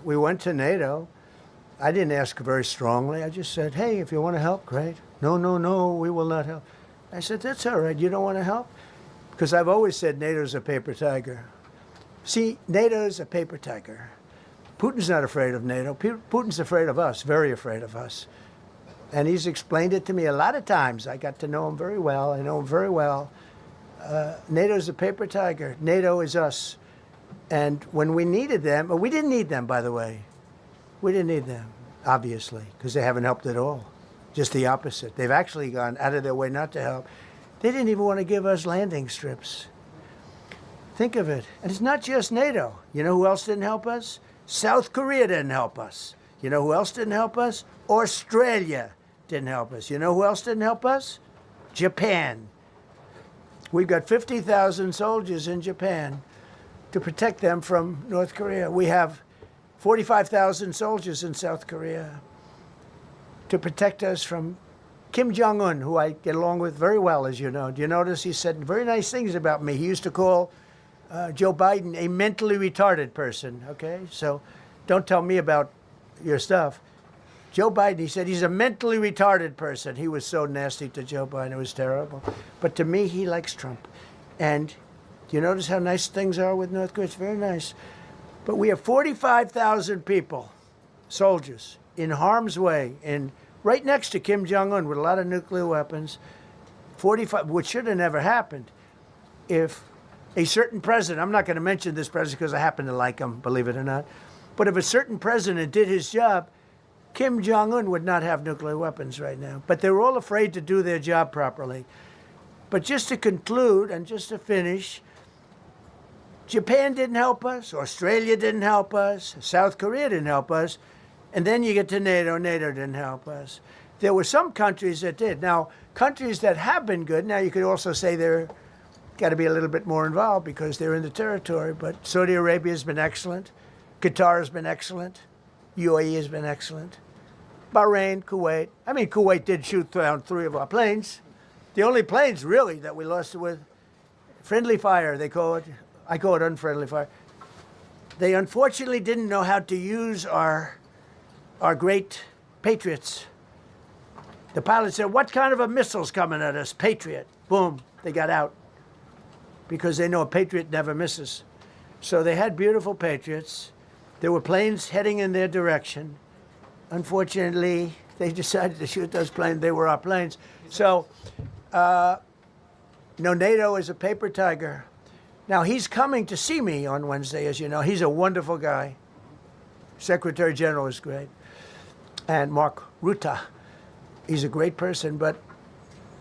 We went to NATO. I didn't ask very strongly. I just said, hey, if you want to help, great. No, no, no, we will not help. I said, that's all right. You don't want to help? Because I've always said NATO's a paper tiger. See, NATO's a paper tiger. Putin's not afraid of NATO. Putin's afraid of us, very afraid of us. And he's explained it to me a lot of times. I got to know him very well. I know him very well. NATO's a paper tiger. NATO is us. And when we needed them, we didn't need them, by the way. We didn't need them, obviously, because they haven't helped at all. Just the opposite. They've actually gone out of their way not to help. They didn't even want to give us landing strips. Think of it. And it's not just NATO. You know who else didn't help us? South Korea didn't help us. You know who else didn't help us? Australia didn't help us. You know who else didn't help us? Japan. We've got 50,000 soldiers in Japan to protect them from North Korea. We have 45,000 soldiers in South Korea to protect us from Kim Jong-un, who I get along with very well, as you know. Do you notice he said very nice things about me? He used to call Joe Biden a mentally retarded person, okay? So don't tell me about your stuff. Joe Biden, he said he's a mentally retarded person. He was so nasty to Joe Biden. It was terrible. But to me, he likes Trump. And do you notice how nice things are with North Korea? It's very nice. But we have 45,000 people, soldiers, in harm's way, right next to Kim Jong-un with a lot of nuclear weapons. 45, which should have never happened if a certain president, I'm not going to mention this president because I happen to like him, believe it or not, but if a certain president did his job, Kim Jong-un would not have nuclear weapons right now. But they were all afraid to do their job properly. But just to conclude and just to finish, Japan didn't help us, Australia didn't help us, South Korea didn't help us, and then you get to NATO, NATO didn't help us. There were some countries that did. Now, countries that have been good, now you could also say they're got to be a little bit more involved because they're in the territory, but Saudi Arabia has been excellent, Qatar has been excellent, UAE has been excellent, Bahrain, Kuwait. I mean, Kuwait did shoot down 3 of our planes. The only planes, really, that we lost with friendly fire, they call it. I call it unfriendly fire. They unfortunately didn't know how to use our great Patriots. The pilot said, what kind of a missile's coming at us? Patriot. Boom, they got out because they know a Patriot never misses. So they had beautiful Patriots. There were planes heading in their direction. Unfortunately, they decided to shoot those planes. They were our planes. So, no, NATO is a paper tiger. Now, he's coming to see me on Wednesday, as you know. He's a wonderful guy. Secretary General is great. And Mark Rutte, he's a great person, but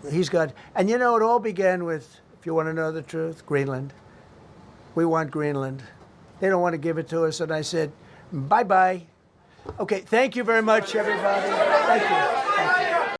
he's got... And you know, it all began with, if you want to know the truth, Greenland. We want Greenland. They don't want to give it to us. And I said, bye-bye. Okay, thank you very much, everybody. Thank you. Thank you.